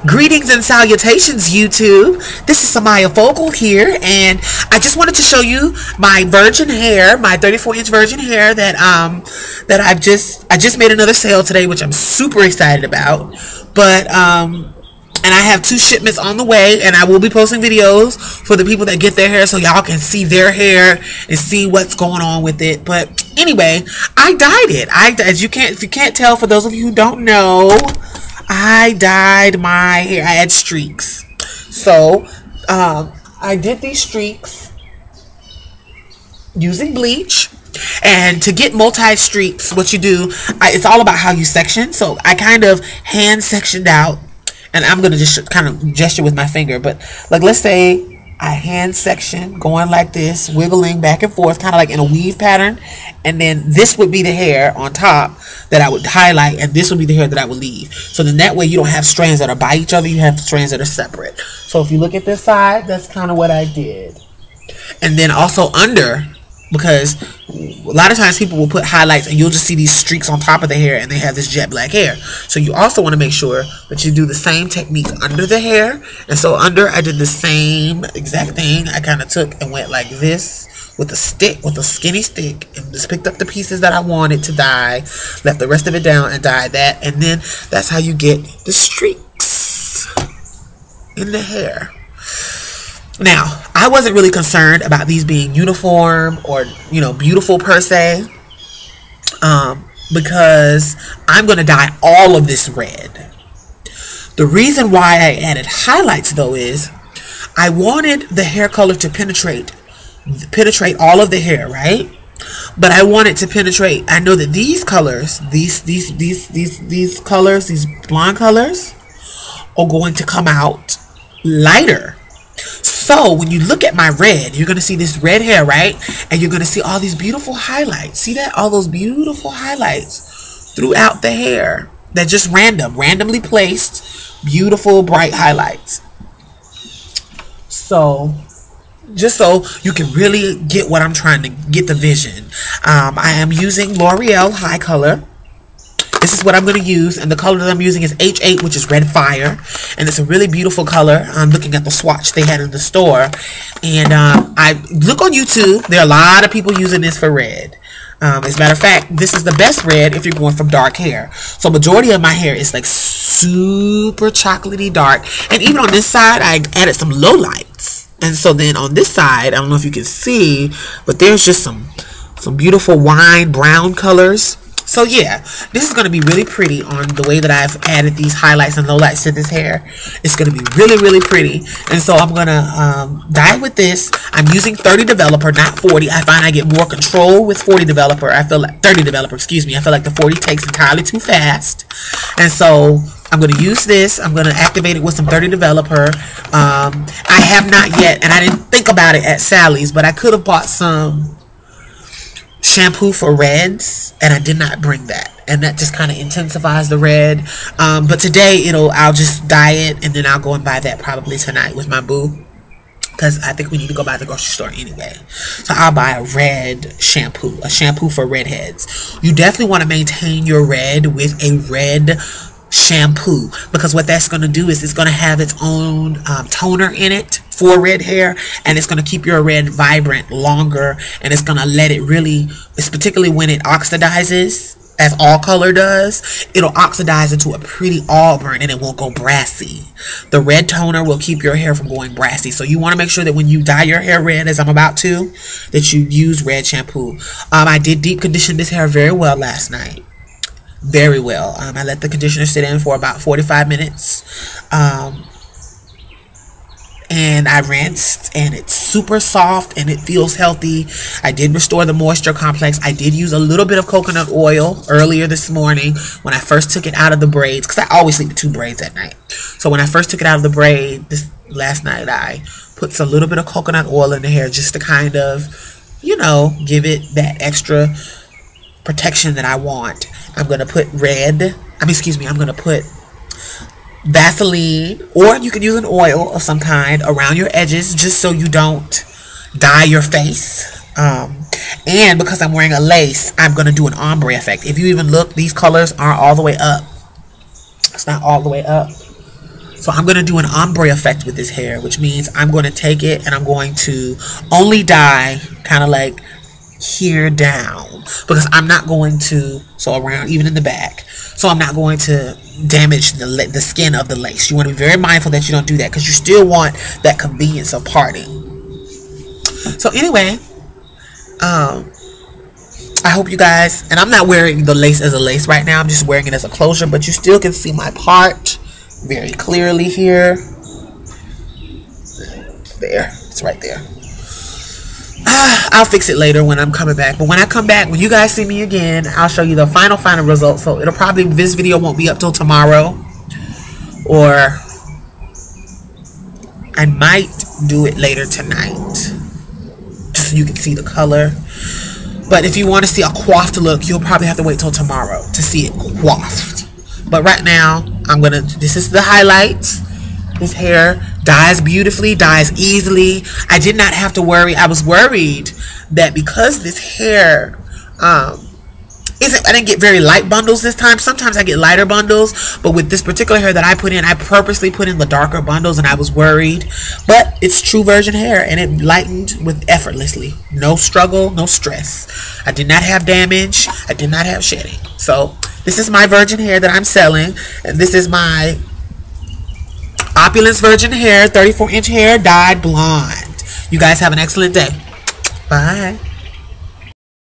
Greetings and salutations, YouTube. This is Samaya Fogle here, and I just wanted to show you my virgin hair, my 34-inch virgin hair that I just made another sale today, which I'm super excited about. But and I have 2 shipments on the way, and I will be posting videos for the people that get their hair so y'all can see their hair and see what's going on with it. But anyway, I dyed it. If you can't tell, for those of you who don't know, I dyed my hair. I had streaks. So, I did these streaks using bleach. And to get multi-streaks, what you do, it's all about how you section. So, I kind of hand sectioned out. And I'm going to just kind of gesture with my finger. But, like, let's say I hand section going like this, wiggling back and forth, kind of like in a weave pattern. And then this would be the hair on top that I would highlight, and this would be the hair that I would leave. So then that way you don't have strands that are by each other, you have strands that are separate. So if you look at this side, that's kind of what I did. And then also under, because a lot of times people will put highlights and you'll just see these streaks on top of the hair and they have this jet black hair. So you also want to make sure that you do the same technique under the hair. And so under, I did the same exact thing. I kind of took and went like this with a stick, with a skinny stick, and just picked up the pieces that I wanted to dye, left the rest of it down and dyed that. And then that's how you get the streaks in the hair. Now, I wasn't really concerned about these being uniform or, you know, beautiful per se, because I'm going to dye all of this red. The reason why I added highlights, though, is I wanted the hair color to penetrate all of the hair, right? But I want it to penetrate. I know that these colors, these colors, these blonde colors, are going to come out lighter. So when you look at my red, you're going to see this red hair, right? And you're going to see all these beautiful highlights. See that? All those beautiful highlights throughout the hair. They're just randomly placed, beautiful, bright highlights. So, just so you can really get what I'm trying to get the vision. I am using L'Oreal High Color. This is what I'm going to use, and the color that I'm using is H8, which is Red Fire, and it's a really beautiful color. I'm looking at the swatch they had in the store, and I look on YouTube. There are a lot of people using this for red. As a matter of fact, this is the best red if you're going from dark hair. So majority of my hair is like super chocolatey dark, and even on this side, I added some low lights. And so then on this side, I don't know if you can see, but there's just some beautiful wine brown colors. So yeah, this is going to be really pretty on the way that I've added these highlights and lowlights to this hair. It's going to be really pretty. And so I'm going to dye with this. I'm using 30 developer, not 40. I find I get more control with 40 developer. I feel like 30 developer, excuse me. I feel like the 40 takes entirely too fast. And so I'm going to use this. I'm going to activate it with some 30 developer. I have not yet, and I didn't think about it at Sally's, but I could have bought some shampoo for reds, and I did not bring that, and that just kind of intensifies the red. But today I'll just dye it, and then I'll go and buy that probably tonight with my boo, because I think we need to go by the grocery store anyway. So I'll buy a red shampoo, a shampoo for redheads. You definitely want to maintain your red with a red shampoo, because what that's going to do is it's going to have its own toner in it for red hair, and it's going to keep your red vibrant longer, and it's going to let it really, it's particularly when it oxidizes, as all color does, it'll oxidize into a pretty auburn and it won't go brassy. The red toner will keep your hair from going brassy. So you want to make sure that when you dye your hair red, as I'm about to, that you use red shampoo. I did deep condition this hair very well last night. Very well. I let the conditioner sit in for about 45 minutes. And I rinsed, and it's super soft and it feels healthy. I did restore the moisture complex. I did use a little bit of coconut oil earlier this morning when I first took it out of the braids, because I always sleep with 2 braids at night. So when I first took it out of the braid last night, I put a little bit of coconut oil in the hair just to kind of, give it that extra protection that I want. I'm going to put I'm going to put Vaseline, or you can use an oil of some kind around your edges, just so you don't dye your face. And because I'm wearing a lace, I'm going to do an ombre effect. If you even look, these colors aren't all the way up. It's not all the way up. So I'm going to do an ombre effect with this hair, which means I'm going to take it and I'm going to only dye kind of like here down, because I'm not going to, so around even in the back, so I'm not going to damage the skin of the lace. You want to be very mindful that you don't do that, because you still want that convenience of parting. So anyway, I hope you guys, and I'm not wearing the lace as a lace right now, I'm just wearing it as a closure, but you still can see my part very clearly here. There, it's right there. I'll fix it later when I'm coming back. But when I come back, when you guys see me again, I'll show you the final results. So it'll probably, this video won't be up till tomorrow, or I might do it later tonight, just so you can see the color. But if you want to see a coiffed look, you'll probably have to wait till tomorrow to see it coiffed. But right now, this is the highlights. This hair dyes beautifully, dyes easily. I did not have to worry. I was worried that because this hair, I didn't get very light bundles this time. Sometimes I get lighter bundles, but with this particular hair that I put in, I purposely put in the darker bundles, and I was worried. But it's true virgin hair, and it lightened with effortlessly. No struggle, no stress. I did not have damage. I did not have shedding. So this is my virgin hair that I'm selling, and this is my Opulence Virgin hair, 34-inch hair, dyed blonde. You guys have an excellent day. Bye.